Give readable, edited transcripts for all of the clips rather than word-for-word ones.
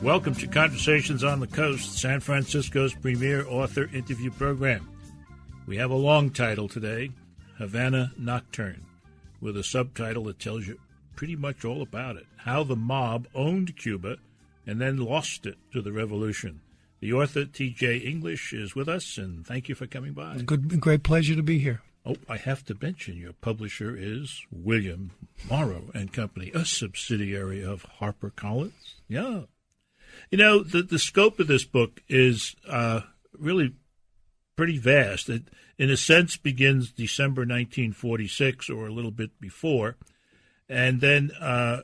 Welcome to Conversations on the Coast, San Francisco's premier author interview program. We have a long title today, Havana Nocturne, with a subtitle that tells you pretty much all about it, how the mob owned Cuba and then lost it to the revolution. The author, T.J. English, is with us, and thank you for coming by. Great pleasure to be here. Oh, I have to mention your publisher is William Morrow and Company, a subsidiary of HarperCollins. Yeah. You know, the scope of this book is really pretty vast. It, in a sense, begins December 1946 or a little bit before, and then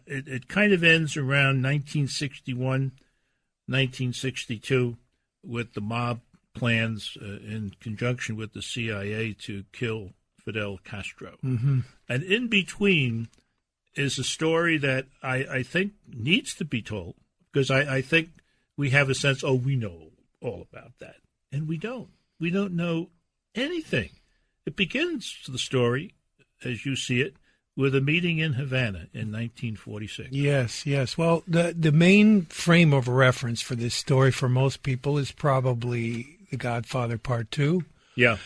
it kind of ends around 1961, 1962, with the mob plans in conjunction with the CIA to kill Fidel Castro. Mm-hmm. And in between is a story that I think needs to be told, because I think we have a sense, we know all about that. And we don't. We don't know anything. It begins, the story, as you see it, with a meeting in Havana in 1946. Yes. Well, the main frame of reference for this story for most people is probably The Godfather Part 2. Yeah.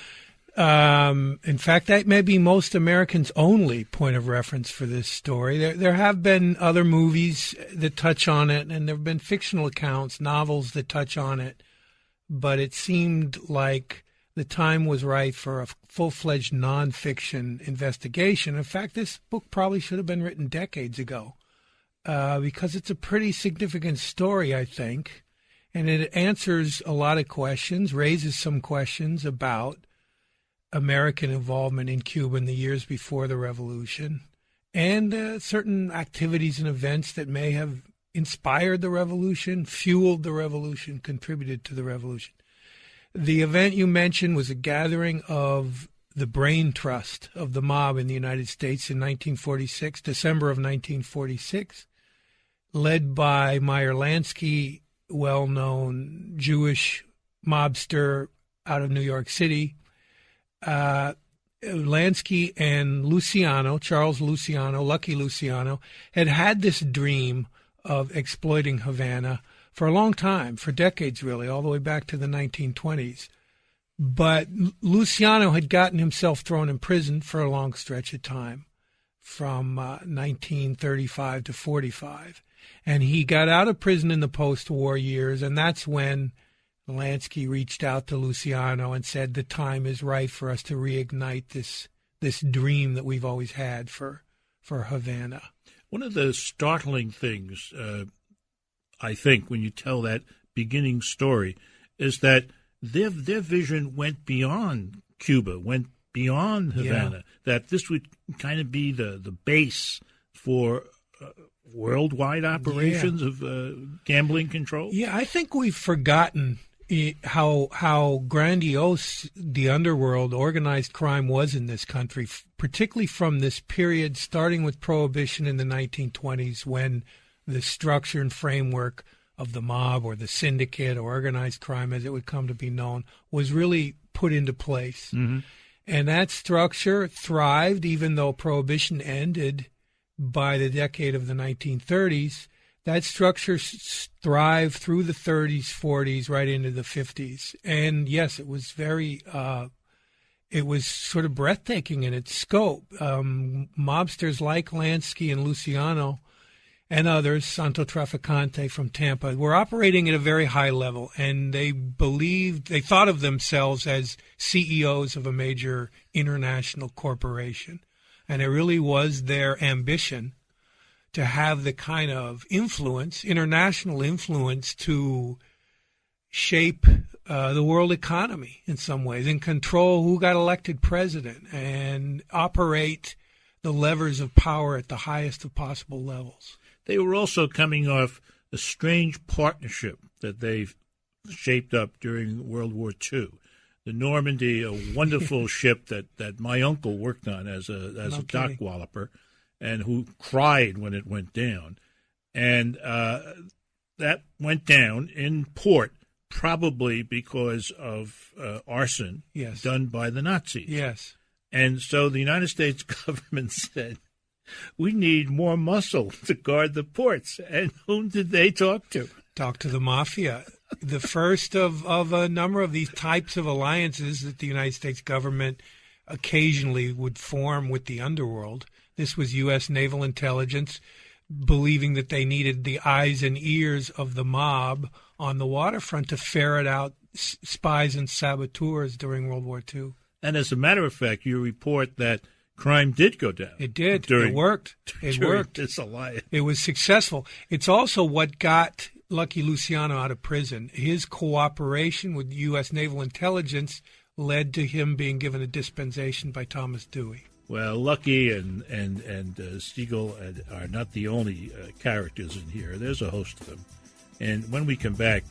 In fact, that may be most Americans' only point of reference for this story. There have been other movies that touch on it, and there have been fictional accounts, novels that touch on it, but it seemed like the time was right for a full-fledged nonfiction investigation. In fact, this book probably should have been written decades ago, because it's a pretty significant story, I think, and it answers a lot of questions, raises some questions about American involvement in Cuba in the years before the revolution, and certain activities and events that may have inspired the revolution, fueled the revolution, contributed to the revolution. The event you mentioned was a gathering of the brain trust of the mob in the United States in 1946, December of 1946, led by Meyer Lansky, well-known Jewish mobster out of New York City. Lansky and Luciano, Charles Luciano, Lucky Luciano, had this dream of exploiting Havana for a long time, for decades really, all the way back to the 1920s. But Luciano had gotten himself thrown in prison for a long stretch of time, from 1935 to 45. And he got out of prison in the post-war years, and that's when Lansky reached out to Luciano and said, the time is right for us to reignite this dream that we've always had for Havana. One of the startling things, I think, when you tell that beginning story, is that their vision went beyond Cuba, went beyond Havana, that this would kind of be the base for worldwide operations of gambling control. Yeah, I think we've forgotten how grandiose the underworld, organized crime, was in this country, particularly from this period starting with Prohibition in the 1920s, when the structure and framework of the mob or the syndicate or organized crime, as it would come to be known, was really put into place. Mm-hmm. And that structure thrived, even though Prohibition ended by the decade of the 1930s. That structure thrived through the 30s, 40s, right into the 50s. And yes, it was it was sort of breathtaking in its scope. Mobsters like Lansky and Luciano and others, Santo Traficante from Tampa, were operating at a very high level, and they thought of themselves as CEOs of a major international corporation. And it really was their ambition to have the kind of influence, international influence, to shape the world economy in some ways and control who got elected president and operate the levers of power at the highest of possible levels. They were also coming off a strange partnership that they shaped up during World War II. The Normandy, a wonderful ship that my uncle worked on as a dock walloper, and who cried when it went down. And that went down in port, probably because of arson done by the Nazis. Yes. And so the United States government said, we need more muscle to guard the ports. And whom did they talk to? Talk to the mafia. The first of a number of these types of alliances that the United States government occasionally would form with the underworld. This was U.S. naval intelligence believing that they needed the eyes and ears of the mob on the waterfront to ferret out spies and saboteurs during World War II. And as a matter of fact, you report that crime did go down. It did. It worked. It worked. This alliance. It was successful. It's also what got Lucky Luciano out of prison. His cooperation with U.S. naval intelligence led to him being given a dispensation by Thomas Dewey. Well, Lucky and Stiegel are not the only characters in here. There's a host of them. And when we come back,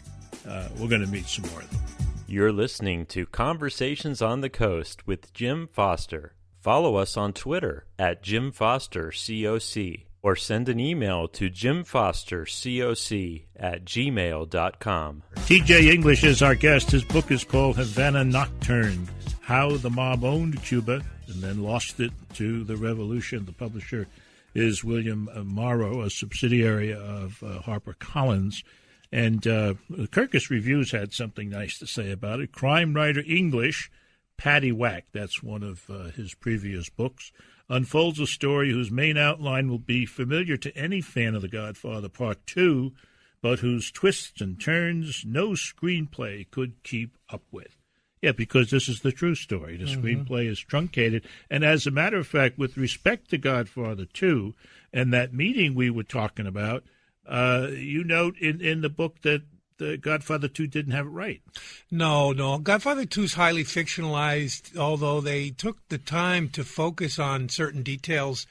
we're going to meet some more of them. You're listening to Conversations on the Coast with Jim Foster. Follow us on Twitter at Jim Foster COC or send an email to jimfostercoc@gmail.com. T.J. English is our guest. His book is called Havana Nocturne, How the Mob Owned Cuba and Then Lost It to the Revolution. The publisher is William Morrow, a subsidiary of HarperCollins. And Kirkus Reviews had something nice to say about it. Crime writer English, Patty Wack, that's one of his previous books, unfolds a story whose main outline will be familiar to any fan of The Godfather Part 2, but whose twists and turns no screenplay could keep up with. Yeah, because this is the true story. The screenplay is truncated. And as a matter of fact, with respect to Godfather 2 and that meeting we were talking about, you note in the book that the Godfather 2 didn't have it right. No. Godfather 2 is highly fictionalized, although they took the time to focus on certain details.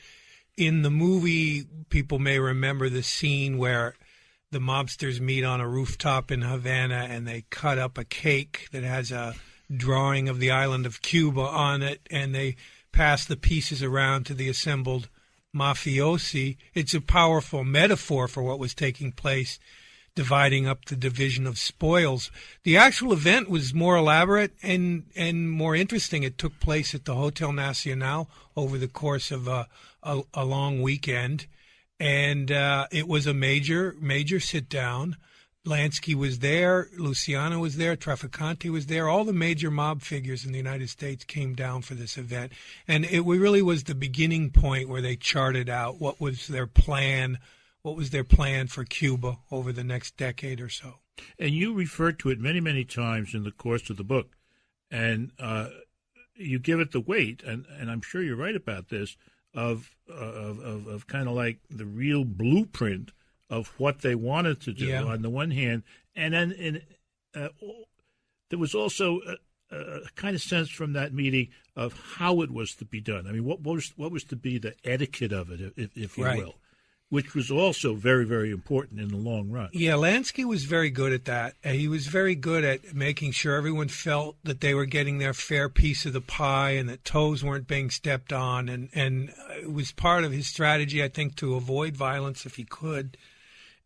In the movie, people may remember the scene where the mobsters meet on a rooftop in Havana and they cut up a cake that has a drawing of the island of Cuba on it, and they pass the pieces around to the assembled mafiosi. It's a powerful metaphor for what was taking place, dividing up the division of spoils. The actual event was more elaborate and more interesting. It took place at the Hotel Nacional over the course of a long weekend, and it was a major sit-down. Lansky was there, Luciano was there, Trafficante was there. All the major mob figures in the United States came down for this event. And it really was the beginning point where they charted out what was their plan for Cuba over the next decade or so. And you referred to it many, many times in the course of the book. And you give it the weight, and I'm sure you're right about this, of kind of like the real blueprint of what they wanted to do on the one hand, and then there was also a kind of sense from that meeting of how it was to be done. I mean, what was to be the etiquette of it, if you will, which was also very, very important in the long run. Yeah, Lansky was very good at that. He was very good at making sure everyone felt that they were getting their fair piece of the pie and that toes weren't being stepped on, and it was part of his strategy, I think, to avoid violence if he could.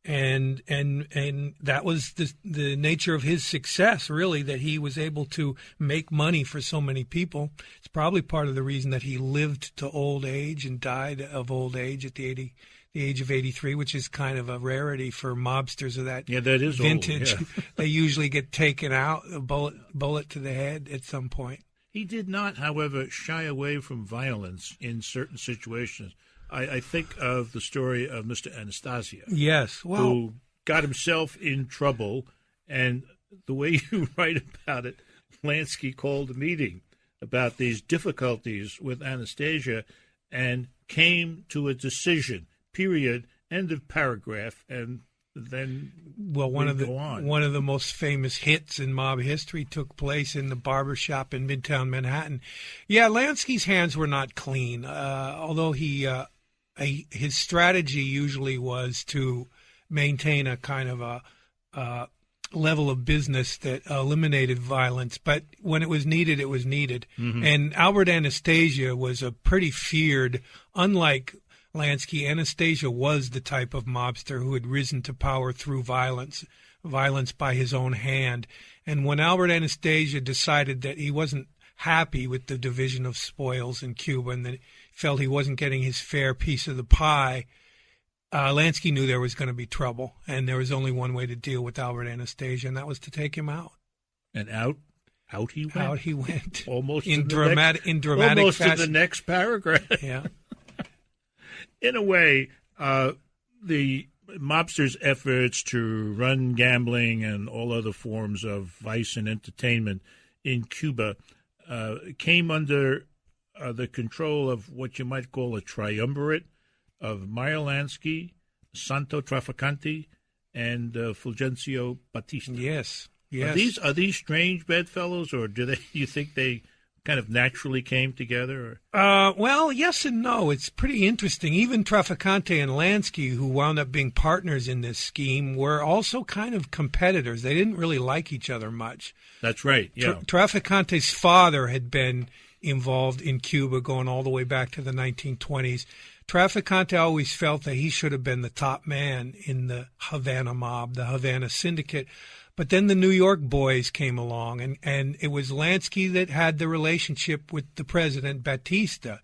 And that was the nature of his success, really, that he was able to make money for so many people. It's probably part of the reason that he lived to old age and died of old age at the age of 83, which is kind of a rarity for mobsters of that vintage. Old, yeah. They usually get taken out, a bullet to the head at some point. He did not, however, shy away from violence in certain situations. I think of the story of Mr. Anastasia. Yes, well, who got himself in trouble, and the way you write about it, Lansky called a meeting about these difficulties with Anastasia and came to a decision, period, end of paragraph, and then one of the most famous hits in mob history took place in the barber shop in Midtown Manhattan. Yeah, Lansky's hands were not clean, although his strategy usually was to maintain a kind of a level of business that eliminated violence. But when it was needed, it was needed. Mm-hmm. And Albert Anastasia was a pretty feared, unlike Lansky, Anastasia was the type of mobster who had risen to power through violence by his own hand. And when Albert Anastasia decided that he wasn't happy with the division of spoils in Cuba and that felt he wasn't getting his fair piece of the pie, Lansky knew there was going to be trouble, and there was only one way to deal with Albert Anastasia, and that was to take him out. And out he went. Out he went. Almost in dramatic almost fashion. in the next paragraph. Yeah. In a way, the mobsters' efforts to run gambling and all other forms of vice and entertainment in Cuba came under the control of what you might call a triumvirate of Meyer Lansky, Santo Trafficante, and Fulgencio Batista. Yes. Are these strange bedfellows, or do you think they kind of naturally came together? Well, yes and no. It's pretty interesting. Even Trafficante and Lansky, who wound up being partners in this scheme, were also kind of competitors. They didn't really like each other much. That's right, yeah. Trafficante's father had been involved in Cuba going all the way back to the 1920s. Trafficante always felt that he should have been the top man in the Havana mob, the Havana syndicate. But then the New York boys came along, and it was Lansky that had the relationship with the president, Batista.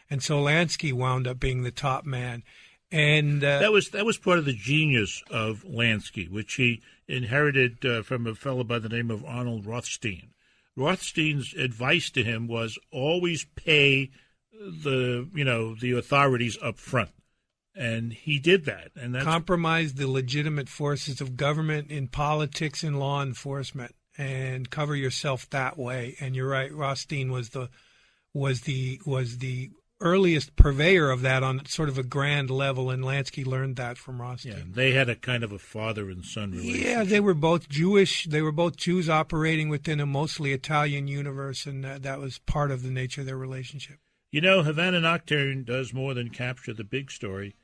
And so Lansky wound up being the top man. And that was part of the genius of Lansky, which he inherited from a fellow by the name of Arnold Rothstein. Rothstein's advice to him was always pay the authorities up front. And he did that. And that's compromised the legitimate forces of government in politics and law enforcement, and cover yourself that way. And you're right, Rothstein was the earliest purveyor of that on sort of a grand level, and Lansky learned that from Rothstein. Yeah, they had a kind of a father and son relationship. Yeah, they were both Jewish. They were both Jews operating within a mostly Italian universe, and that was part of the nature of their relationship. Havana Nocturne does more than capture the big story.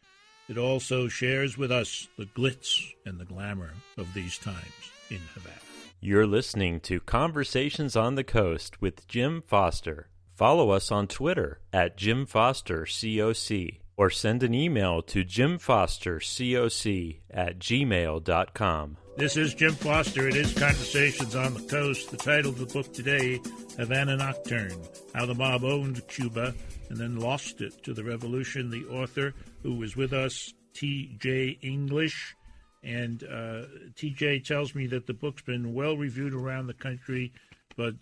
It also shares with us the glitz and the glamour of these times in Havana. You're listening to Conversations on the Coast with Jim Foster. Follow us on Twitter at Jim Foster COC, or send an email to jimfostercoc@gmail.com. This is Jim Foster. It is Conversations on the Coast. The title of the book today, Havana Nocturne, How the Mob Owned Cuba and Then Lost It to the Revolution. The author, who is with us, T.J. English. And T.J. tells me that the book's been well-reviewed around the country, but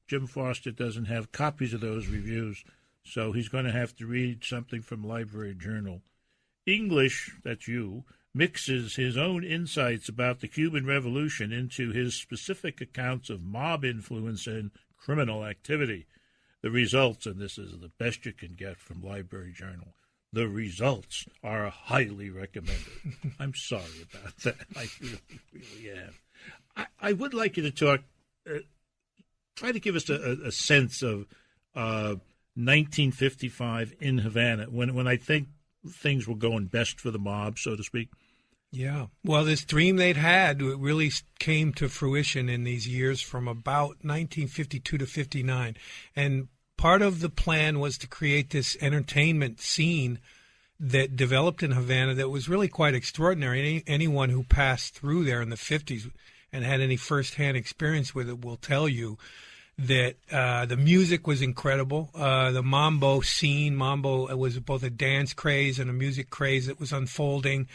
Jim Foster doesn't have copies of those reviews, so he's going to have to read something from Library Journal. English, that's you, mixes his own insights about the Cuban Revolution into his specific accounts of mob influence and criminal activity. The results, and this is the best you can get from Library Journal, the results are highly recommended. I'm sorry about that. I really am. I would like you to talk, try to give us a sense of 1955 in Havana, when I think things were going best for the mob, so to speak. Yeah. Well, this dream they'd had really came to fruition in these years from about 1952 to 59. And part of the plan was to create this entertainment scene that developed in Havana that was really quite extraordinary. Anyone who passed through there in the 50s and had any firsthand experience with it will tell you that the music was incredible. The mambo scene, mambo was both a dance craze and a music craze that was unfolding.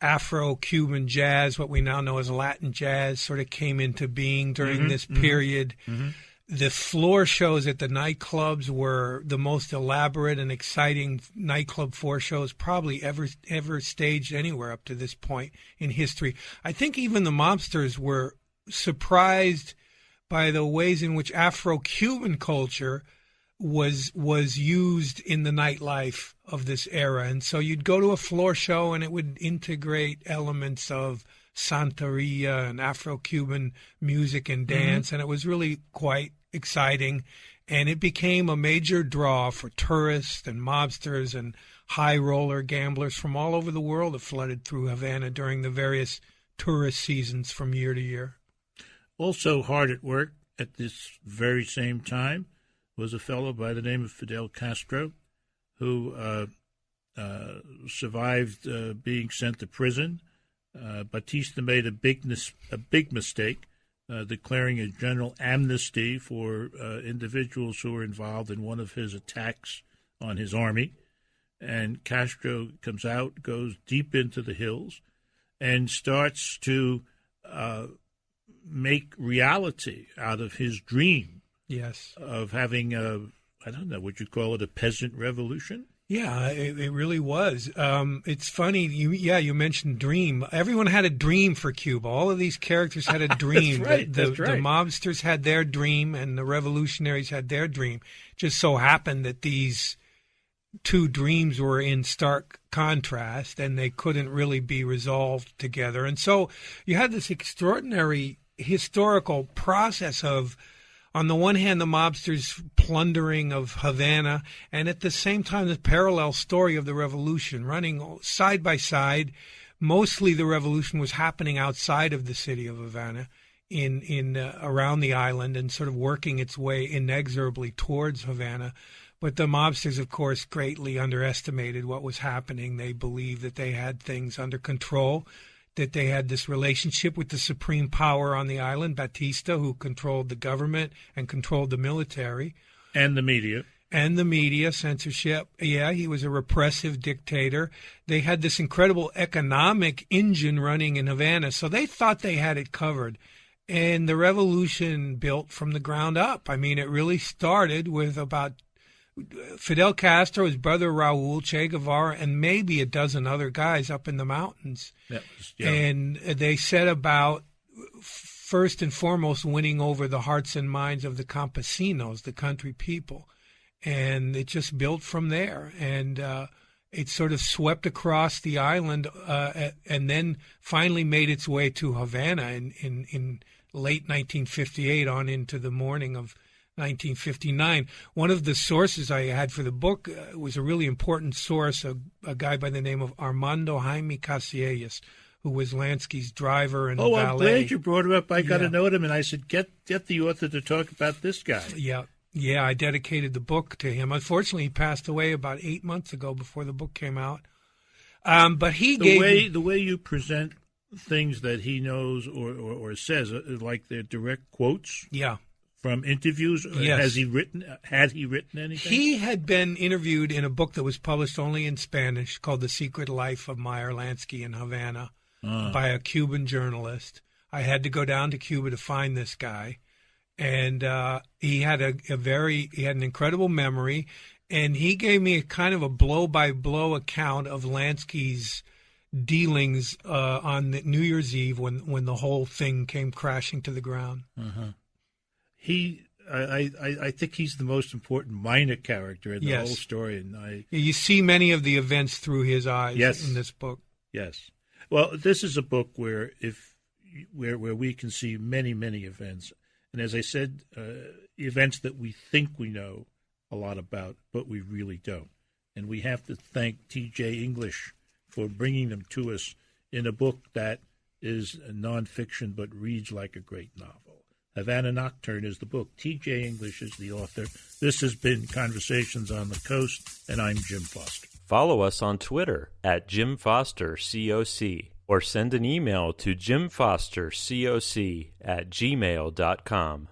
Afro-Cuban jazz, what we now know as Latin jazz, sort of came into being during this period. Mm-hmm. The floor shows at the nightclubs were the most elaborate and exciting nightclub floor shows probably ever staged anywhere up to this point in history. I think even the mobsters were surprised by the ways in which Afro-Cuban culture was used in the nightlife of this era. And so you'd go to a floor show and it would integrate elements of Santeria and Afro-Cuban music and dance, and it was really quite exciting. And it became a major draw for tourists and mobsters and high roller gamblers from all over the world that flooded through Havana during the various tourist seasons from year to year. Also hard at work at this very same time was a fellow by the name of Fidel Castro, who survived being sent to prison. Batista made a big mistake, declaring a general amnesty for individuals who were involved in one of his attacks on his army. and Castro comes out, goes deep into the hills, and starts to make reality out of his dream. Yes. Of having I don't know, would you call it a peasant revolution? Yeah, it really was. It's funny. You mentioned dream. Everyone had a dream for Cuba. All of these characters had a dream. That's right. The That's right. mobsters had their dream, and the revolutionaries had their dream. Just so happened that these two dreams were in stark contrast, and they couldn't really be resolved together. And so you had this extraordinary historical process of, on the one hand, the mobsters' plundering of Havana, and at the same time, the parallel story of the revolution running side by side. Mostly the revolution was happening outside of the city of Havana, in around the island, and sort of working its way inexorably towards Havana. But the mobsters, of course, greatly underestimated what was happening. They believed that they had things under control, that they had this relationship with the supreme power on the island, Batista, who controlled the government and controlled the military. And the media. And the media, censorship. Yeah, he was a repressive dictator. They had this incredible economic engine running in Havana, so they thought they had it covered. And the revolution built from the ground up. I mean, it really started with about Fidel Castro, his brother Raul, Che Guevara, and maybe a dozen other guys up in the mountains. And they set about, first and foremost, winning over the hearts and minds of the campesinos, the country people. And it just built from there. And it sort of swept across the island and then finally made its way to Havana in late 1958 on into the morning of 1959. One of the sources I had for the book was a really important source, a guy by the name of Armando Jaime Casillas, who was Lansky's driver and valet. I'm glad you brought him up. I got to know him, and I said, get the author to talk about this guy. Yeah, I dedicated the book to him. Unfortunately, he passed away about 8 months ago before the book came out. But he the way you present things that he knows or says, like they're direct quotes. Yeah. From interviews? Yes. Had he written anything? He had been interviewed in a book that was published only in Spanish called The Secret Life of Meyer Lansky in Havana by a Cuban journalist. I had to go down to Cuba to find this guy. And he had he had an incredible memory, and he gave me a kind of a blow-by-blow account of Lansky's dealings on New Year's Eve when the whole thing came crashing to the ground. Uh-huh. I think he's the most important minor character in the whole story, and you see many of the events through his eyes in this book. Yes. Well, this is a book where we can see many events, and as I said, events that we think we know a lot about, but we really don't. And we have to thank T.J. English for bringing them to us in a book that is nonfiction but reads like a great novel. Havana Nocturne is the book. T.J. English is the author. This has been Conversations on the Coast, and I'm Jim Foster. Follow us on Twitter at Jim Foster COC, or send an email to jimfostercoc@gmail.com.